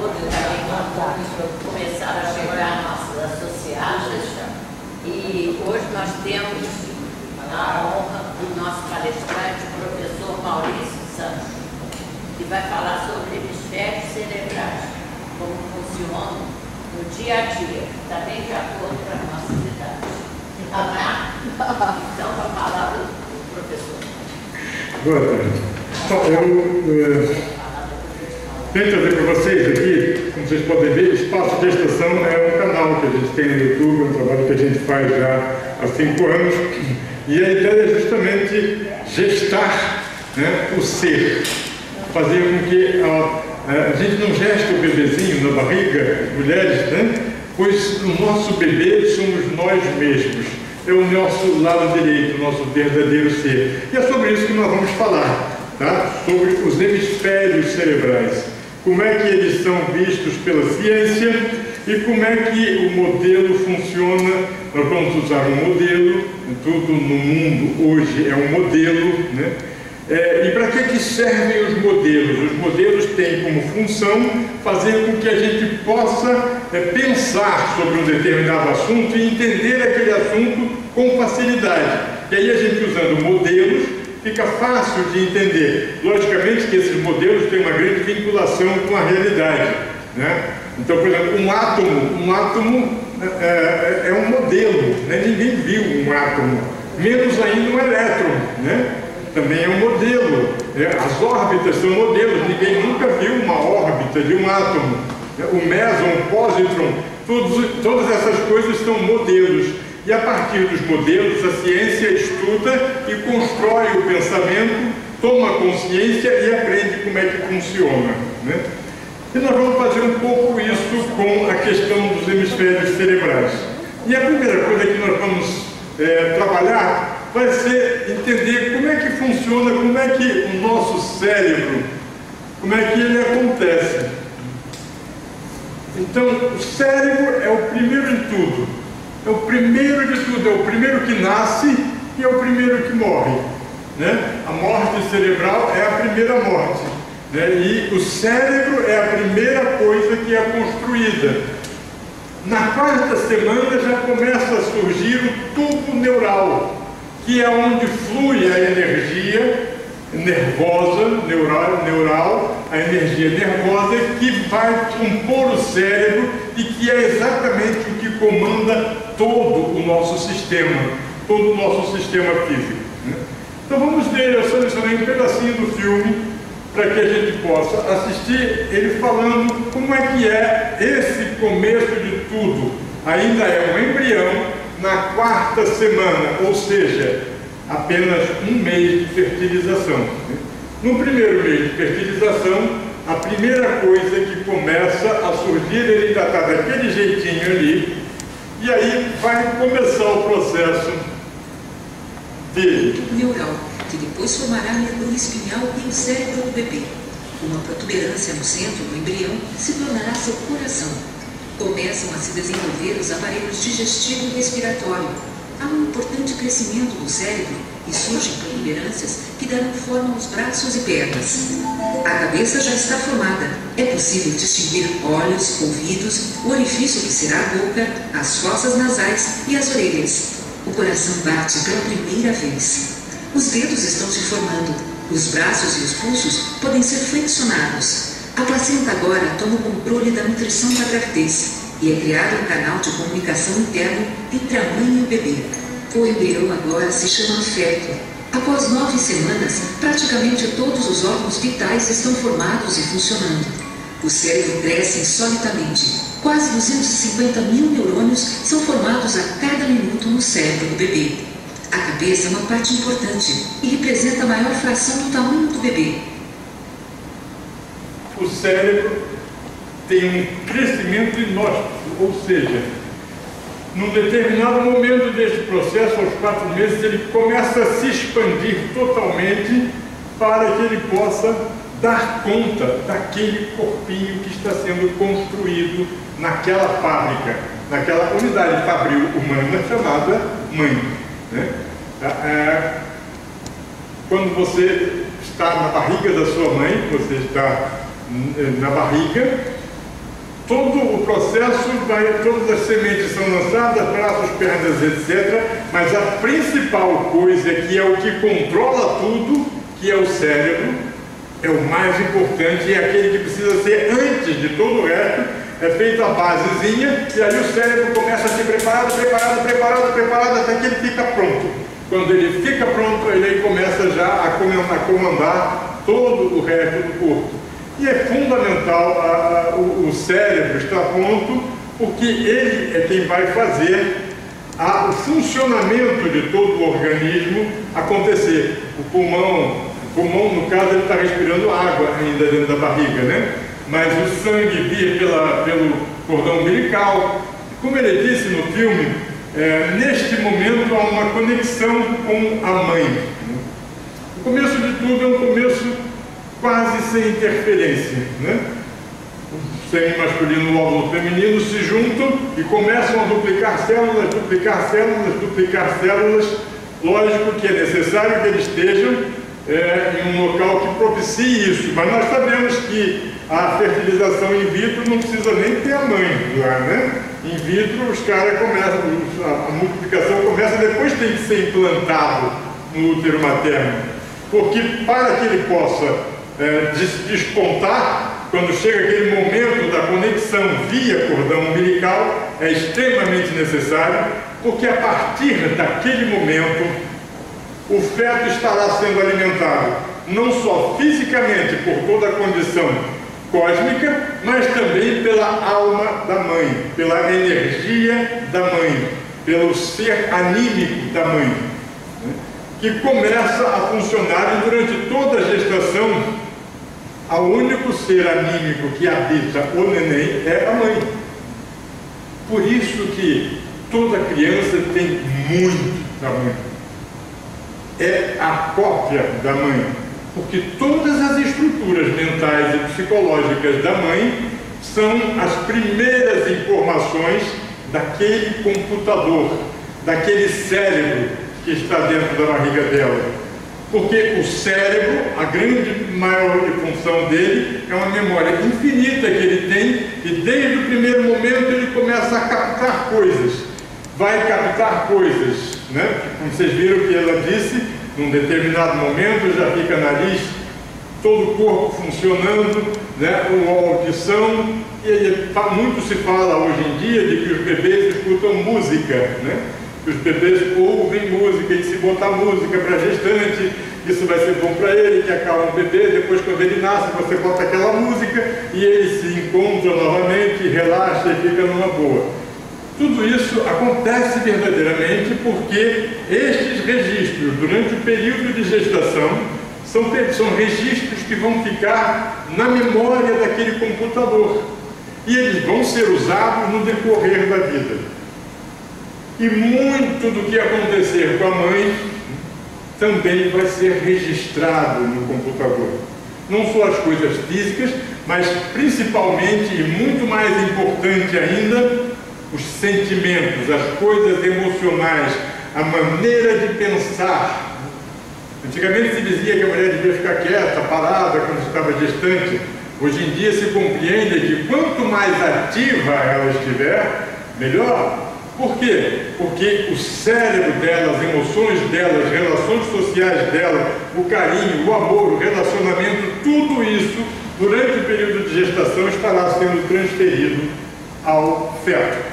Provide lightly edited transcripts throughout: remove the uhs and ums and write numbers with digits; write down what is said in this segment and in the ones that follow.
todos também começaram a chegar nossos associados. E hoje nós temos a honra do nosso palestrante, o professor Maurício Santos, que vai falar sobre hemisférios cerebrais, como funcionam no dia a dia, também de acordo com as nossas idades. Então, a palavra do professor. Boa tarde. Bom, quero trazer para vocês aqui, como vocês podem ver, o Espaço de Estação é um canal que a gente tem no YouTube, é um trabalho que a gente faz já há 5 anos, e a ideia é justamente gestar, né, o ser, fazer com que a gente não geste o bebezinho na barriga, mulheres, né, pois o nosso bebê somos nós mesmos, é o nosso lado direito, o nosso verdadeiro ser. E é sobre isso que nós vamos falar, tá? Sobre os hemisférios cerebrais. Como é que eles são vistos pela ciência e como é que o modelo funciona. Nós vamos usar um modelo, tudo no mundo hoje é um modelo, né? E para que servem os modelos? Os modelos têm como função fazer com que a gente possa pensar sobre um determinado assunto e entender aquele assunto com facilidade. E aí a gente usando modelos fica fácil de entender. Logicamente que esses modelos têm uma grande vinculação com a realidade, né? Então, por exemplo, um átomo é um modelo, né? Ninguém viu um átomo, menos ainda um elétron, né? Também é um modelo. As órbitas são modelos, ninguém nunca viu uma órbita de um átomo. O meson, o positron, todas essas coisas são modelos. E a partir dos modelos, a ciência estuda e constrói o pensamento, toma consciência e aprende como é que funciona, né? E nós vamos fazer um pouco isso com a questão dos hemisférios cerebrais. E a primeira coisa que nós vamos trabalhar vai ser entender como é que funciona, como é que o nosso cérebro, como é que ele acontece. Então, o cérebro é o primeiro em tudo. É o primeiro de tudo, é o primeiro que nasce e é o primeiro que morre, né? A morte cerebral é a primeira morte, né? E o cérebro é a primeira coisa que é construída. Na 4ª semana já começa a surgir o tubo neural, que é onde flui a energia nervosa, neural, a energia nervosa que vai compor o cérebro e que é exatamente o que comanda todo o nosso sistema físico, né? Então vamos ver, eu selecionei um pedacinho do filme para que a gente possa assistir ele falando como é que é esse começo de tudo. Ainda é um embrião na 4ª semana, ou seja, apenas um mês de fertilização. No primeiro mês de fertilização, a primeira coisa que começa a surgir, ele já está daquele jeitinho ali, e aí vai começar o processo dele. Neural, que depois formará a medula espinhal e o cérebro do bebê. Uma protuberância no centro do embrião se tornará seu coração. Começam a se desenvolver os aparelhos digestivo e respiratório. Há um importante crescimento do cérebro e surgem protuberâncias que darão forma aos braços e pernas. A cabeça já está formada. É possível distinguir olhos, ouvidos, o orifício que será a boca, as fossas nasais e as orelhas. O coração bate pela primeira vez. Os dedos estão se formando. Os braços e os pulsos podem ser flexionados. A placenta agora toma o controle da nutrição da gravidez e é criado um canal de comunicação interno entre a mãe e o bebê. O embrião agora se chama feto. Após 9 semanas, praticamente todos os órgãos vitais estão formados e funcionando. O cérebro cresce insolitamente. Quase 250 mil neurônios são formados a cada minuto no cérebro do bebê. A cabeça é uma parte importante e representa a maior fração do tamanho do bebê. O cérebro tem um crescimento enorme, ou seja, num determinado momento deste processo, aos 4 meses, ele começa a se expandir totalmente para que ele possa dar conta daquele corpinho que está sendo construído naquela fábrica, naquela unidade fabril humana chamada mãe, né? Quando você está na barriga da sua mãe, você está na barriga, todo o processo, todas as sementes são lançadas, braços, pernas, etc. Mas a principal coisa, que é o que controla tudo, que é o cérebro, é o mais importante, é aquele que precisa ser antes de todo o resto. É feita a basezinha, e aí o cérebro começa a se preparado, até que ele fica pronto. Quando ele fica pronto, ele aí começa já a comandar todo o resto do corpo. E é fundamental o cérebro estar pronto, porque ele é quem vai fazer o funcionamento de todo o organismo acontecer. O pulmão, no caso, ele está respirando água ainda dentro da barriga, né? Mas o sangue vir pelo cordão umbilical. Como ele disse no filme, neste momento há uma conexão com a mãe. O começo de tudo é um começo quase sem interferência, né? O sêmen masculino e o óvulo feminino se juntam e começam a duplicar células. Lógico que é necessário que eles estejam em um local que propicie isso, mas nós sabemos que a fertilização in vitro não precisa nem ter a mãe lá, né? In vitro os caras começam, a multiplicação começa, depois tem que ser implantado no útero materno, porque para que ele possa despontar, quando chega aquele momento da conexão via cordão umbilical, é extremamente necessário, porque a partir daquele momento o feto estará sendo alimentado não só fisicamente por toda a condição cósmica, mas também pela alma da mãe, pela energia da mãe, pelo ser anímico da mãe, né? Que começa a funcionar, e durante toda a gestação, o único ser anímico que habita o neném é a mãe. Por isso que toda criança tem muito da mãe. É a cópia da mãe, porque todas as estruturas mentais e psicológicas da mãe são as primeiras informações daquele computador, daquele cérebro que está dentro da barriga dela. Porque o cérebro, a grande maior função dele é uma memória infinita que ele tem, e desde o primeiro momento ele começa a captar coisas, vai captar coisas, né? Como vocês viram que ela disse, num determinado momento já fica nariz, todo o corpo funcionando, né? Uma audição, e muito se fala hoje em dia de que os bebês escutam música, né? Os bebês ouvem música, e se botar música para gestante, isso vai ser bom para ele, que acalma o bebê. Depois, quando ele nasce, você bota aquela música e ele se encontra novamente, relaxa e fica numa boa. Tudo isso acontece verdadeiramente porque estes registros, durante o período de gestação, são registros que vão ficar na memória daquele computador, e eles vão ser usados no decorrer da vida. E muito do que acontecer com a mãe também vai ser registrado no computador. Não só as coisas físicas, mas principalmente, e muito mais importante ainda, os sentimentos, as coisas emocionais, a maneira de pensar. Antigamente se dizia que a mulher devia ficar quieta, parada quando estava gestante. Hoje em dia se compreende que quanto mais ativa ela estiver, melhor. Por quê? Porque o cérebro dela, as emoções dela, as relações sociais dela, o carinho, o amor, o relacionamento, tudo isso, durante o período de gestação, estará sendo transferido ao feto.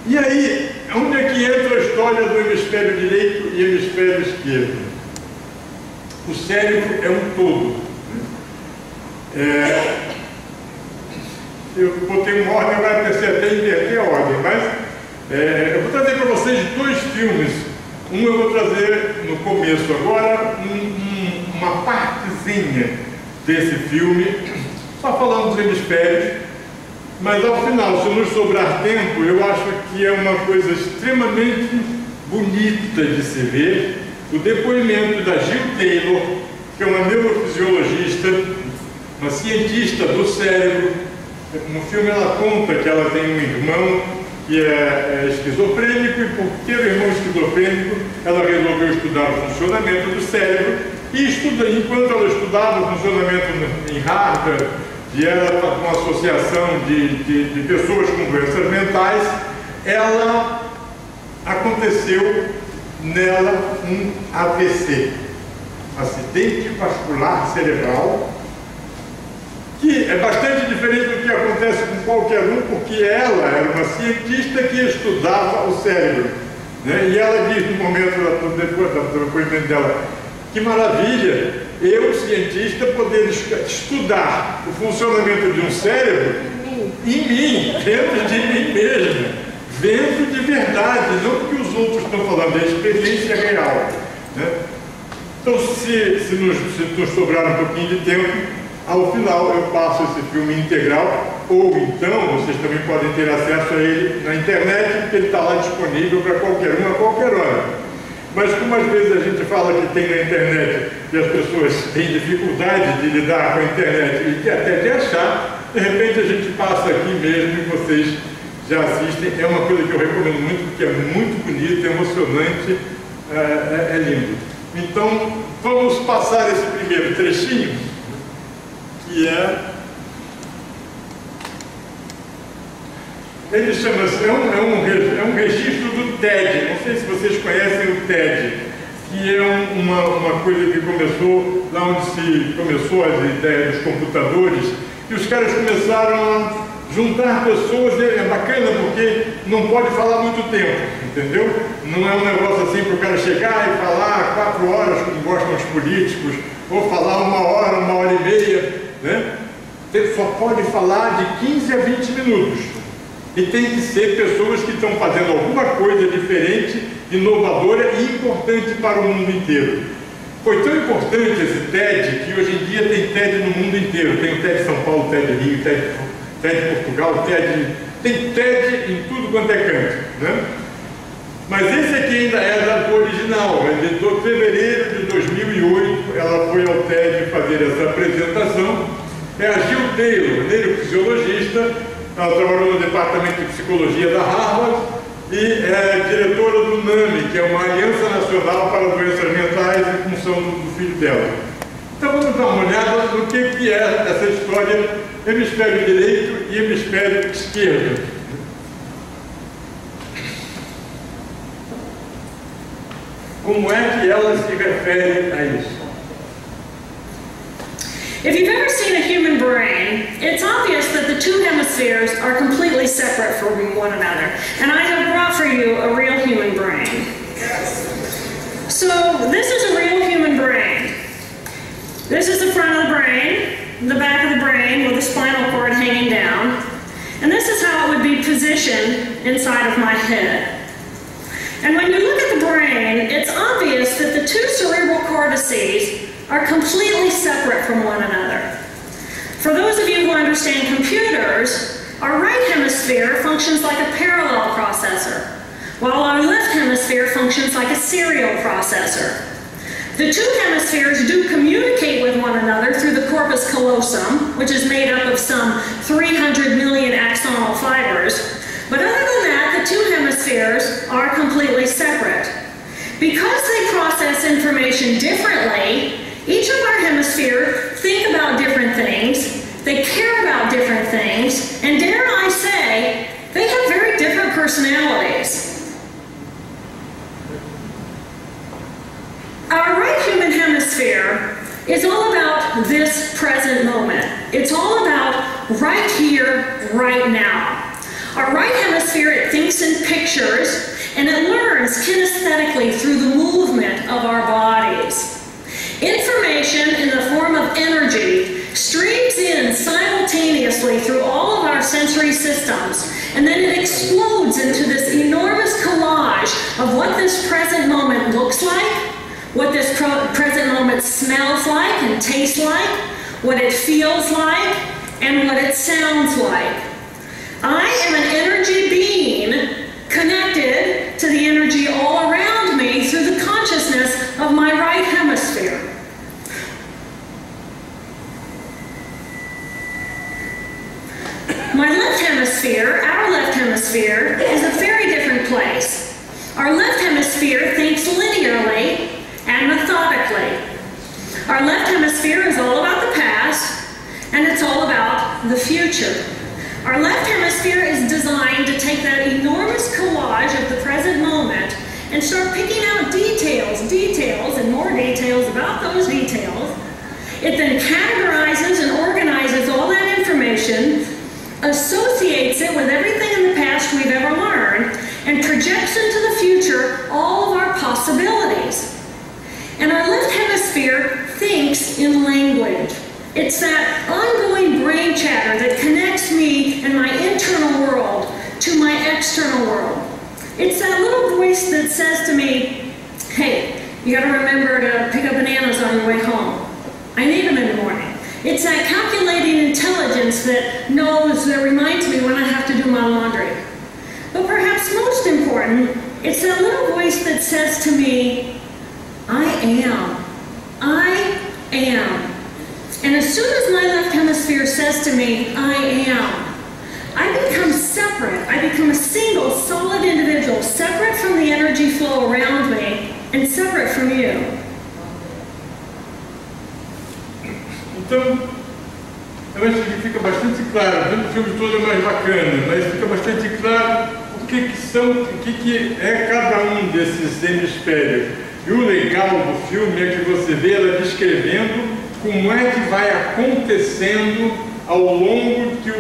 E aí, onde é que entra a história do hemisfério direito e hemisfério esquerdo? O cérebro é um todo. Eu botei uma ordem, agora pensei até em inverter a ordem, mas eu vou trazer para vocês dois filmes. Um eu vou trazer no começo agora, uma partezinha desse filme, só falando dos hemisférios, mas ao final, se nos sobrar tempo, eu acho que é uma coisa extremamente bonita de se ver, o depoimento da Jill Taylor, que é uma neurofisiologista, uma cientista do cérebro. No filme ela conta que ela tem um irmão que é esquizofrênico, e por ter um irmão esquizofrênico, ela resolveu estudar o funcionamento do cérebro, e enquanto ela estudava o funcionamento em Harvard, e era uma associação de pessoas com doenças mentais, ela aconteceu nela um AVC, acidente vascular cerebral, que é bastante diferente do que acontece com qualquer um, porque ela era uma cientista que estudava o cérebro, né? E ela diz no momento, depois do depoimento dela, que maravilha, eu, cientista, poder estudar o funcionamento de um cérebro em mim, dentro de mim mesmo, vendo de verdade, não o que os outros estão falando, é a experiência real, né? Então, se nos sobrar um pouquinho de tempo, ao final eu passo esse filme integral, ou então vocês também podem ter acesso a ele na internet, porque ele está lá disponível para qualquer um a qualquer hora. Mas como às vezes a gente fala que tem na internet e as pessoas têm dificuldade de lidar com a internet e até de achar, de repente a gente passa aqui mesmo e vocês já assistem. É uma coisa que eu recomendo muito, porque é muito bonito, é emocionante, é lindo. Então vamos passar esse primeiro trechinho, que ele chama-se, é um registro do TED, não sei se vocês conhecem o TED, que é uma coisa que começou lá onde se começou as ideias dos computadores, e os caras começaram a juntar pessoas, é bacana porque não pode falar muito tempo, entendeu? Não é um negócio assim para o cara chegar e falar 4 horas, como gostam os políticos, ou falar 1 hora, 1h30, né? Você só pode falar de 15 a 20 minutos. E tem que ser pessoas que estão fazendo alguma coisa diferente, inovadora e importante para o mundo inteiro. Foi tão importante esse TED que hoje em dia tem TED no mundo inteiro. Tem o TED São Paulo, TED Rio, TED Portugal, tem TED em tudo quanto é canto, né? Mas esse aqui ainda é do original, é de fevereiro de 2008, ela foi ao TED fazer essa apresentação. É a Jill Taylor, neurofisiologista, ela trabalhou no departamento de psicologia da Harvard e é diretora do NAMI, que é uma aliança nacional para doenças mentais em função do filho dela. Então vamos dar uma olhada no que é essa história hemisfério direito e hemisfério esquerdo. Como é que ela se refere a isso? If you've ever seen a human brain, it's obvious that the two hemispheres are completely separate from one another. And I have brought for you a real human brain. So this is a real human brain. This is the front of the brain, the back of the brain with the spinal cord hanging down. And this is how it would be positioned inside of my head. And when you look at the brain, it's obvious that the two cerebral cortices are completely separate from one another. For those of you who understand computers, our right hemisphere functions like a parallel processor, while our left hemisphere functions like a serial processor. The two hemispheres do communicate with one another through the corpus callosum, which is made up of some 300 million axonal fibers. But other than that, the two hemispheres are completely separate. Because they process information differently, each of our hemispheres think about different things, they care about different things, and dare I say, they have very different personalities. Our right human hemisphere is all about this present moment. It's all about right here, right now. Our right hemisphere, it thinks in pictures, and it learns kinesthetically through the movement of our bodies. Information in the form of energy streams in simultaneously through all of our sensory systems, and then it explodes into this enormous collage of what this present moment looks like, what this present moment smells like and tastes like, what it feels like, and what it sounds like. I am an energy being connected to the energy all around me through the consciousness of my right hemisphere. My left hemisphere, our left hemisphere, is a very different place. Our left hemisphere thinks linearly and methodically. Our left hemisphere is all about the past, and it's all about the future. Our left hemisphere is designed to take that enormous collage of the present moment and start picking out details, and more details about those details. It then categorizes and organizes all that information, associates it with everything in the past we've ever learned, and projects into the future all of our possibilities. And our left hemisphere thinks in language. It's that ongoing brain chatter that connects me and my internal world to my external world. It's that little voice that says to me, hey, you gotta remember to pick up bananas on your way home. I need them in the morning. It's that calculating intelligence that reminds me when I have to do my laundry. But perhaps most important, it's that little voice that says to me, I am. And as soon as my left hemisphere says to me, I am, I become separate. I become a single, solid individual, separate from the energy flow around me and separate from you. Então, eu acho que fica bastante claro, vendo o filme todo é mais bacana, mas fica bastante claro o que é cada um desses hemisférios. E o legal do filme é que você vê ela descrevendo como é que vai acontecendo ao longo que